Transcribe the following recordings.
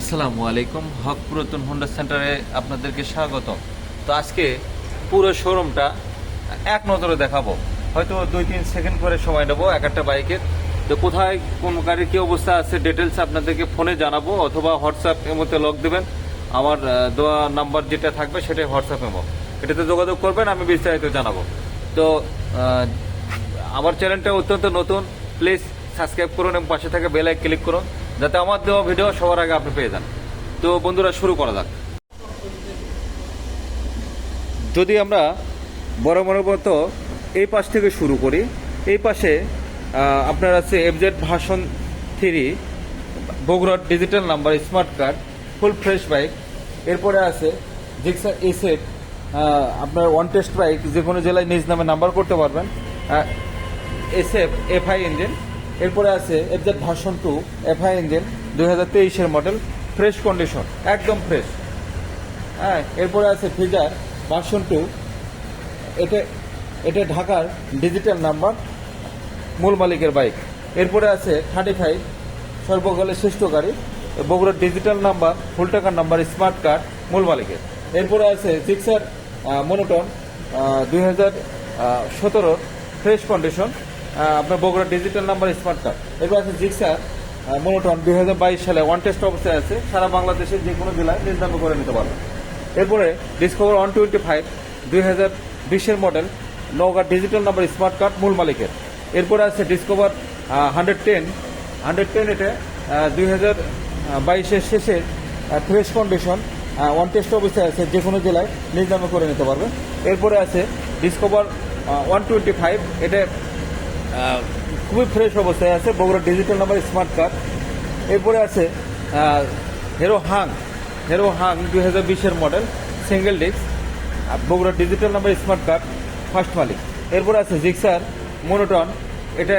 আসসালামু আলাইকুম। হক পুরাতন হোন্ডা সেন্টারে আপনাদেরকে স্বাগত। তো আজকে পুরো শোরুমটা এক নজরে দেখাবো, হয়তো 2-3 সেকেন্ড করে সময় নেবো এক একটা বাইকের। তো কোথায় কোন গাড়ির কী অবস্থা আছে ডিটেলস আপনাদেরকে ফোনে জানাবো, অথবা হোয়াটসঅ্যাপ এমোতে লক দেবেন। আমার দেওয়া নাম্বার যেটা থাকবে সেটাই হোয়াটসঅ্যাপ এমো, এটাতে যোগাযোগ করবেন, আমি বিস্তারিত জানাবো। তো আমার চ্যানেলটা অত্যন্ত নতুন, প্লিজ সাবস্ক্রাইব করুন এবং পাশে থাকা বেল আইকন ক্লিক করুন, যাতে আমার দেওয়া ভিডিও সবার আগে আপনি পেয়ে যান। তো বন্ধুরা, শুরু করা যাক। যদি আমরা বড় মতো এই পাশ থেকে শুরু করি, এই পাশে আপনার আছে এফজেড ভার্সন 3 বগুড়ার digital number smart card, full fresh bike. এরপরে আছে জিক্সার এসএফ, আপনার ওয়ান টেস্ট বাইক, যে কোনো জেলায় নিজ নামে নাম্বার করতে পারবেন, এসএফ এফআই ইঞ্জিন। এরপরে আছে এফজেড ভার্সন 2 এফআই ইঞ্জিন, 2023-এর মডেল, ফ্রেশ কন্ডিশন, একদম ফ্রেশ। হ্যাঁ, এরপরে আছে ফিজার ভার্সন 2, এটা এটা ঢাকার ডিজিটাল নাম্বার, মূল মালিকের বাইক। এরপরে আছে 35 সর্বকালের শ্রেষ্ঠ গাড়ি, বগুড়ার ডিজিটাল নাম্বার, ফুল টাকার নাম্বার, স্মার্ট কার্ড, মূল মালিকের। এরপরে আছে জিক্সার মনোটন 2017 ফ্রেশ কন্ডিশন, আপনার বগুড়ার ডিজিটাল নাম্বার, স্মার্ট কার্ড। এরপর আছে জিক্সার মনোটন 2022 সালে ওয়ান টেস্ট অবস্থায় আছে, সারা বাংলাদেশের যে কোনো জেলায় নিজ নামে করে নিতে পারবেন। এরপরে ডিসকভার 125 2020-এর model, Naogaon digital number, smart card, মূল মালিকের। এরপরে আছে ডিসকভার 110 এটা 2022-এর শেষে ফ্রেশ কন্ডিশন, ওয়ান টেস্ট অবস্থায় আছে, যে কোনো জেলায় নিজ নামে করে নিতে পারবে। এরপরে আছে ডিসকভার 125, এটা খুবই ফ্রেশ অবস্থায় আছে, বগুড়ার ডিজিটাল নাম্বার, স্মার্ট কার্ড। এরপরে আছে হিরো হাং 2020-এর মডেল, সিঙ্গেল ডিস্ক, বগুড়ার digital number, smart card, first মালিক। এরপরে আছে জিক্সার মনোটন, এটা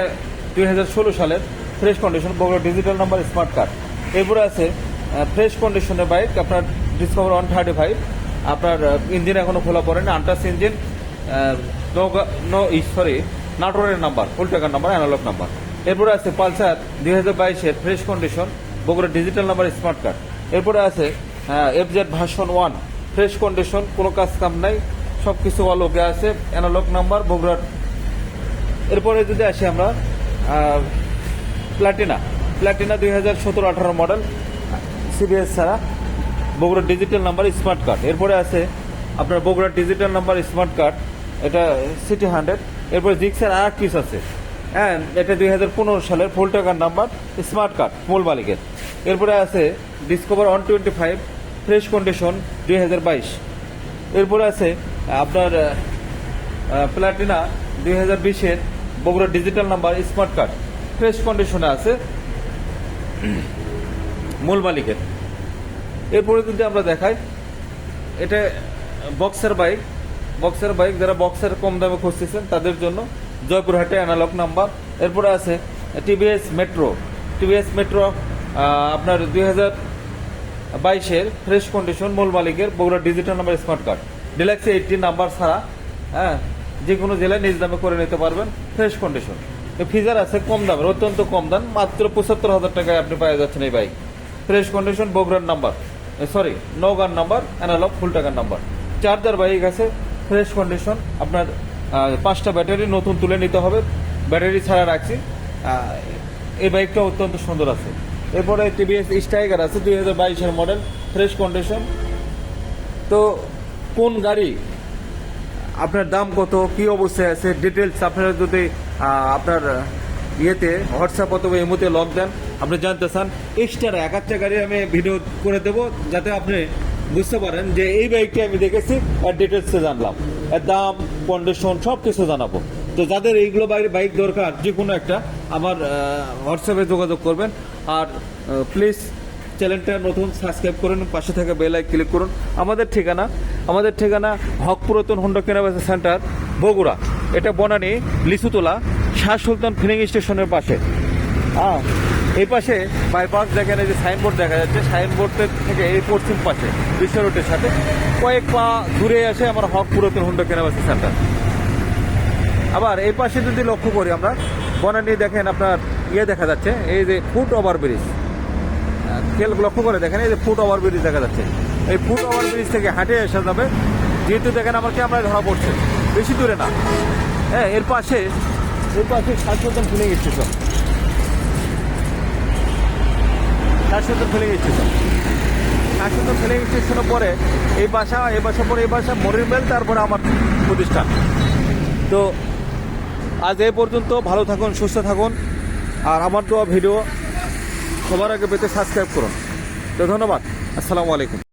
2016 সালের ফ্রেশ কন্ডিশন, বগুড়ার ডিজিটাল নাম্বার, স্মার্ট কার্ড। এরপরে আছে ফ্রেশ কন্ডিশনের বাইক, আপনার ডিসকভার 135, আপনার ইঞ্জিন এখনো খোলা পড়েনি, আনটাচ ইঞ্জিন, নাটোরের নাম্বার, ফুল টাকার নাম্বার, অ্যানালগ নাম্বার। এরপরে আছে পালসার 2022-এর ফ্রেশ কন্ডিশন, বগুড়ার ডিজিটাল নাম্বার, স্মার্ট কার্ড। এরপরে আছে এফজেড ভার্সন 1 ফ্রেশ কন্ডিশন, কোনো কাজ কাম নাই, সব কিছু অলোকে আছে, অ্যানালগ নাম্বার, বগুড়ার। এরপরে যদি আসি আমরা প্লাটিনা 2017-18 মডেল, সিবিএস ছাড়া, বগুড়ার ডিজিটাল নাম্বার, স্মার্ট কার্ড। এরপরে আছে আপনার বগুড়ার ডিজিটাল নাম্বার, স্মার্ট কার্ড, এটা সিটি 100। এরপরে জিক্সার আর পিস আছে, হ্যাঁ, এটা 2015 সালের ফুল টাকার নাম্বার, স্মার্ট কার্ড, মূল মালিকের। এরপরে আছে ডিসকভার 125 ফ্রেশ কন্ডিশন 2022। এরপরে আছে আপনার প্লাটিনা 2020-এর বগুড়ার digital number, smart card, fresh কন্ডিশনে আছে, মূল মালিকের। এরপরে যদি আমরা দেখাই, এটা বক্সার বাইক, যারা বক্সার কম দামে খুঁজতেছেন তাদের জন্য, জয়পুরহাটে, অ্যানালগ নাম্বার। এরপরে আছে টিভিএস মেট্রো, আপনার 2022-এর ফ্রেশ কন্ডিশন, মূল মালিকের, বগুড়ার ডিজিটাল নাম্বার, স্মার্ট কার্ড, ডিলাক্সে 80 নাম্বার ছাড়া, হ্যাঁ, যে কোনো জেলায় নিজ দামে করে নিতে পারবেন, ফ্রেশ কন্ডিশন। ফিজার আছে কম দামের, অত্যন্ত কম দাম, মাত্র 75,000 টাকায় আপনি পাওয়া যাচ্ছেন এই বাইক, ফ্রেশ কন্ডিশন, বগুড়ার নাম্বার, নওগাঁর নাম্বার, অ্যানালগ, ফুল টাকার নাম্বার। চার্জার বাইক আছে, ফ্রেশ কন্ডিশন, আপনার 5টা ব্যাটারি নতুন তুলে নিতে হবে, ব্যাটারি ছাড়া রাখছি। এই বাইকটা অত্যন্ত সুন্দর আছে। এরপরে টিভিএস স্টাইগার আছে 2022-এর মডেল, ফ্রেশ কন্ডিশন। তো কোন গাড়ি, আপনার দাম কত, কি অবস্থায় আছে, ডিটেলস আপনারা যদি আপনার ইয়েতে হোয়াটসঅ্যাপ অথবা ইমোতে লক দেন, আপনি জানতে চান, এক্সট্রা এক একটা গাড়ি আমি ভিডিও করে দেবো, যাতে আপনি বুঝতে পারেন যে এই বাইকটি আমি দেখেছি আর ডিটেলসে জানলাম, এর দাম, কন্ডিশন, সব কিছু জানাবো। তো যাদের এইগুলো বাইক দরকার, যে কোনো একটা আমার হোয়াটসঅ্যাপে যোগাযোগ করবেন। আর প্লিজ চ্যানেলটা নতুন, সাবস্ক্রাইব করুন, পাশে থাকা বেল আইকন ক্লিক করুন। আমাদের ঠিকানা হক পুরাতন হোন্ডা কেনাবেচা সেন্টার, বগুড়া, এটা বনানী লিচুতলা শাহ সুলতান ফিলিং স্টেশনের পাশে। এই পাশে বাইপাস দেখেন, এই যে সাইনবোর্ড দেখা যাচ্ছে, সাইনবোর্ডের থেকে এই পশ্চিম পাশে বিশ্ব রোডের সাথে কয়েক পা দূরে আসে আমার হক পুরাতন হোন্ডা কেনাবেচা সেন্টার। আবার এই পাশে যদি লক্ষ্য করি আমরা, বনানী দেখেন আপনার দেখা যাচ্ছে, এই যে ফুট ওভার ব্রিজ, খেয়াল লক্ষ্য করে দেখেন, এই যে ফুট ওভার ব্রিজ দেখা যাচ্ছে, এই ফুট ওভার ব্রিজ থেকে হাঁটে আসা যাবে। যেহেতু দেখেন আমার ক্যামেরায় ধরা পড়ছে, বেশি দূরে না। হ্যাঁ, এর পাশে Shashwatan filling station, Shashwatan filling station, Shashwatan filling স্টেশনের পরে এই বাসা পরে এই বাসা মরিরমেল, তারপরে আমার প্রতিষ্ঠান। তো আজ এই পর্যন্ত। ভালো থাকুন, সুস্থ থাকুন, আর আমার দেওয়া ভিডিও সবার আগে পেতে সাবস্ক্রাইব করুন। তো ধন্যবাদ, আসসালামু আলাইকুম।